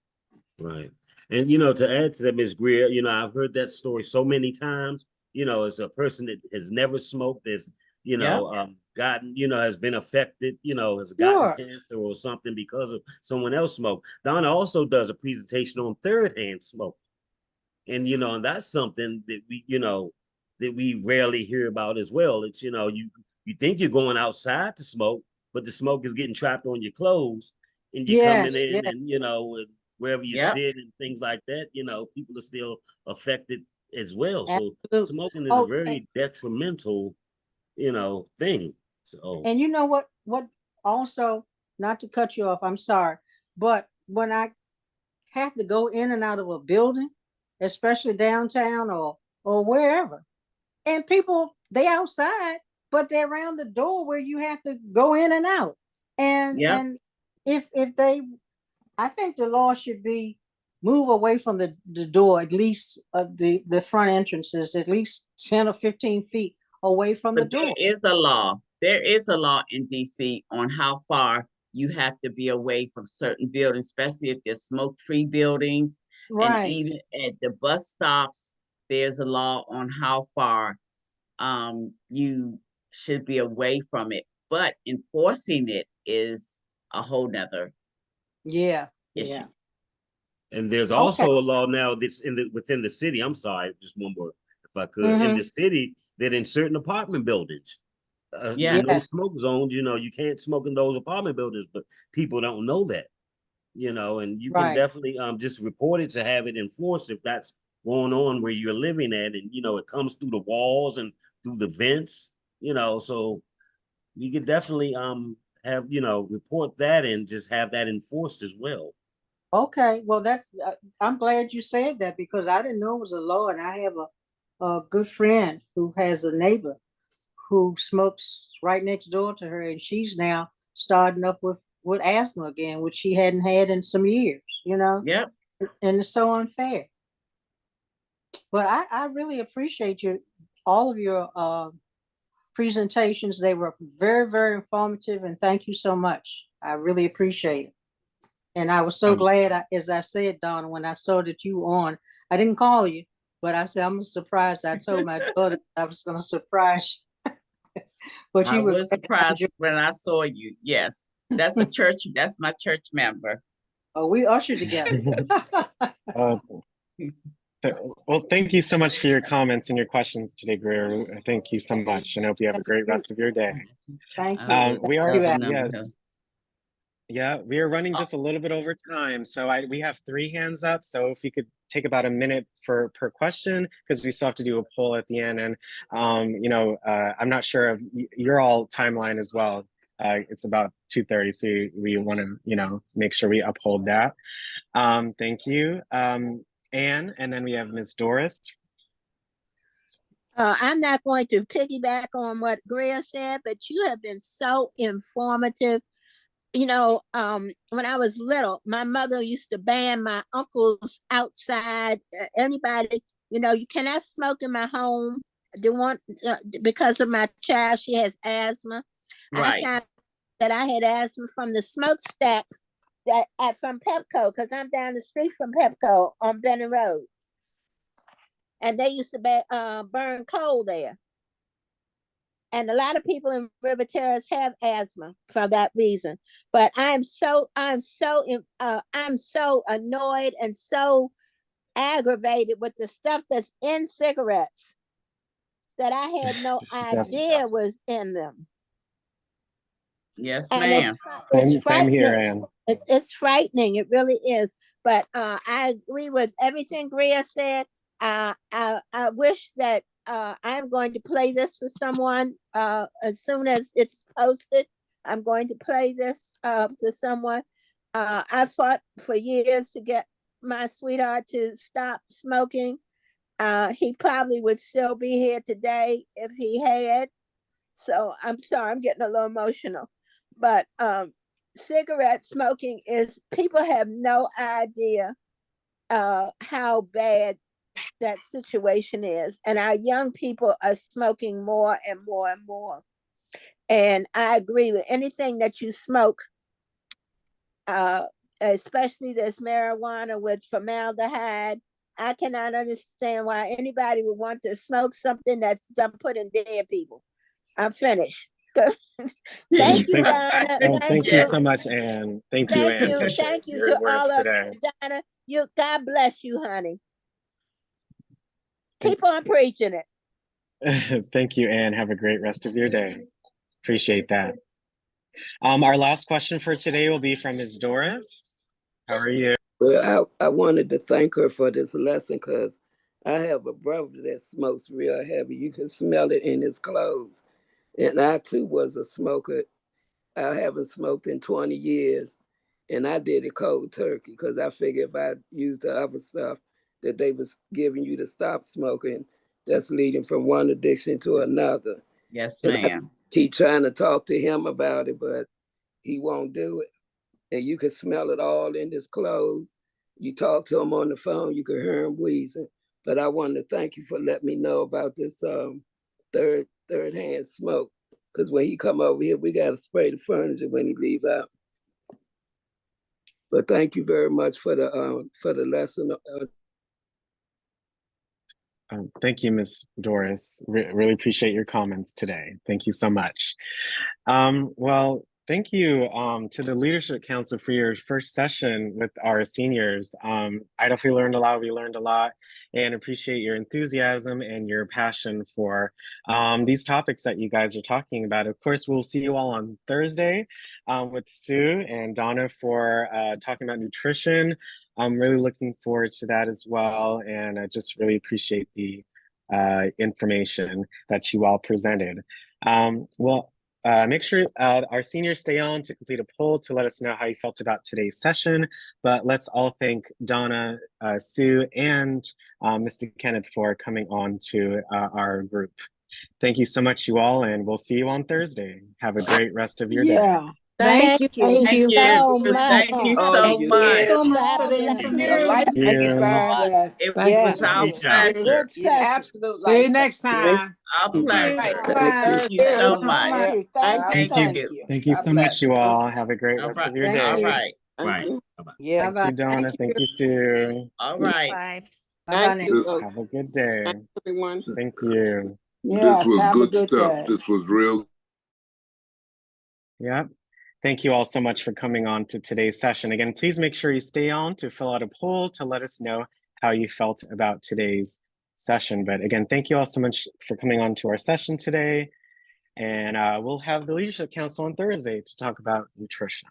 right. And to add to that, Miss Greer, I've heard that story so many times. As a person that has never smoked, has Yep. gotten, has been affected, has gotten Sure. cancer or something because of someone else smoke. Donna also does a presentation on third hand smoke. And that's something that we rarely hear about as well. It's you think you're going outside to smoke, but the smoke is getting trapped on your clothes, and you're coming Yes. in, Yes. and wherever you Yep. sit and things like that, people are still affected as well. So Absolutely. smoking is a Oh, very detrimental thing. So and you know what also, not to cut you off, I'm sorry, but when I have to go in and out of a building, especially downtown or wherever, and people they outside, but they're around the door where you have to go in and out. Yep. And if they, I think the law should be move away from the door, at least the front entrances, at least 10 or 15 feet away from the But there door. is a law. There is a law in DC on how far you have to be away from certain buildings, especially if they're smoke-free buildings. And Right. even at the bus stops, there's a law on how far you should be away from it. But enforcing it is a whole nother Yeah. issue. Yeah. and there's Okay. also a law now that's within the city. I'm sorry, just one more if I could. In the Mm-hmm. city, that in certain apartment buildings, no Yes. Yes. smoke zones. You can't smoke in those apartment buildings, but people don't know that. And you can Right. definitely just report it to have it enforced if that's going on where you're living at, and it comes through the walls and through the vents. So you could definitely have report that and just have that enforced as well. Okay. Well, I'm glad you said that because I didn't know it was a law, and I have a good friend who has a neighbor who smokes right next door to her, and she's now starting up with asthma again, which she hadn't had in some years, you know, Yep. and it's so unfair. But I really appreciate all of your presentations. They were very, very informative, and thank you so much. I really appreciate it. And I was so Um, glad, as I said, Donna, when I saw that you were on, I didn't call you, but I said, I'm surprised. I told my daughter I was going to surprise you, but I you were was great. I surprised enjoyed when I saw you. Yes. That's my church member. Oh, we ushered together. uh, well, thank you so much for your comments and your questions today, Greer. Thank you so much, and I hope you have a Thank great you. rest of your day. Thank I you. will We are, You, Al. definitely. yes. Yeah, we are running Oh, just a little bit over time. So we have 3 hands up. So if you could take about a minute per question, because we still have to do a poll at the end. And I'm not sure of your all timeline as well. It's about 2:30, so we want to, make sure we uphold that. Thank you. Anne, and then we have Ms. Doris. I'm not going to piggyback on what Greer said, but you have been so informative. When I was little, my mother used to ban my uncles outside. Anybody, you cannot smoke in my home. Do want because of my child, she has asthma. I right. found that I had asthma from the smokestacks from Pepco because I'm down the street from Pepco on Benning Road, and they used to burn coal there. And a lot of people in River Terrace have asthma for that reason. But I'm so annoyed and so aggravated with the stuff that's in cigarettes that I had no idea was in them. Yes, And ma'am. it's Same here, frightening. Ann. It's frightening. It really is. But I agree with everything Bria said. I wish that I'm going to play this for someone as soon as it's posted. I'm going to play this to someone. I fought for years to get my sweetheart to stop smoking. He probably would still be here today if he had. So I'm sorry, I'm getting a little emotional. But cigarette smoking is, people have no idea how bad that situation is. And our young people are smoking more and more and more. And I agree with anything that you smoke, especially this marijuana with formaldehyde. I cannot understand why anybody would want to smoke something that's done putting dead people. I'm finished. Thank you, Donna. Thank you so much, Ann. Thank you, Ann. Appreciate Thank you your to words all of today. you, Donna. God bless you, honey. Keep on preaching it. Thank you, Ann. Have a great rest of your day. Appreciate that. Our last question for today will be from Ms. Doris. How are you? Well, I wanted to thank her for this lesson because I have a brother that smokes real heavy. You can smell it in his clothes. And I too was a smoker. I haven't smoked in 20 years. And I did it cold turkey because I figured if I used the other stuff that they was giving you to stop smoking, that's leading from one addiction to another. Yes, And I ma'am. keep trying to talk to him about it, but he won't do it. And you can smell it all in his clothes. You talk to him on the phone, you can hear him wheezing. But I wanted to thank you for letting me know about this third hand smoke. Because when he come over here, we got to spray the furniture when he leave out. But thank you very much for the lesson. Thank you, Ms. Doris. Really appreciate your comments today. Thank you so much. Well, thank you to the Leadership Council for your first session with our seniors. I definitely learned a lot. We learned a lot and appreciate your enthusiasm and your passion for these topics that you guys are talking about. Of course, we'll see you all on Thursday with Sue and Donna for talking about nutrition. I'm really looking forward to that as well. And I just really appreciate the information that you all presented. Make sure our seniors stay on to complete a poll to let us know how you felt about today's session. But let's all thank Donna, Sue, and Mr. Kenneth for coming on to our group. Thank you so much, you all, and we'll see you on Thursday. Have a great rest of your day. Thank you. Thank you so much. Thank you Oh, so you much. So much God for the bless It's a you. information. light. Thank you so much. Yes, It thank was you. our Reach out. pleasure. Good session. Absolute See you life. next time. Our Right. pleasure. Bye. Thank you so much. Yeah. Thank Thank you. you so much, you all. Have a great All rest right. of your Thank All day. you. right. Right. Bye-bye. Yeah. Thank Bye-bye. you, Donna. Thank you, Sue. All right. Bye-bye Thank now. you, Have a good day. everyone. Thank you. This Yes, was have a good good stuff. day. This was real. Yeah. Thank you all so much for coming on to today's session. Again, please make sure you stay on to fill out a poll to let us know how you felt about today's session. But again, thank you all so much for coming on to our session today. And we'll have the Leadership Council on Thursday to talk about nutrition.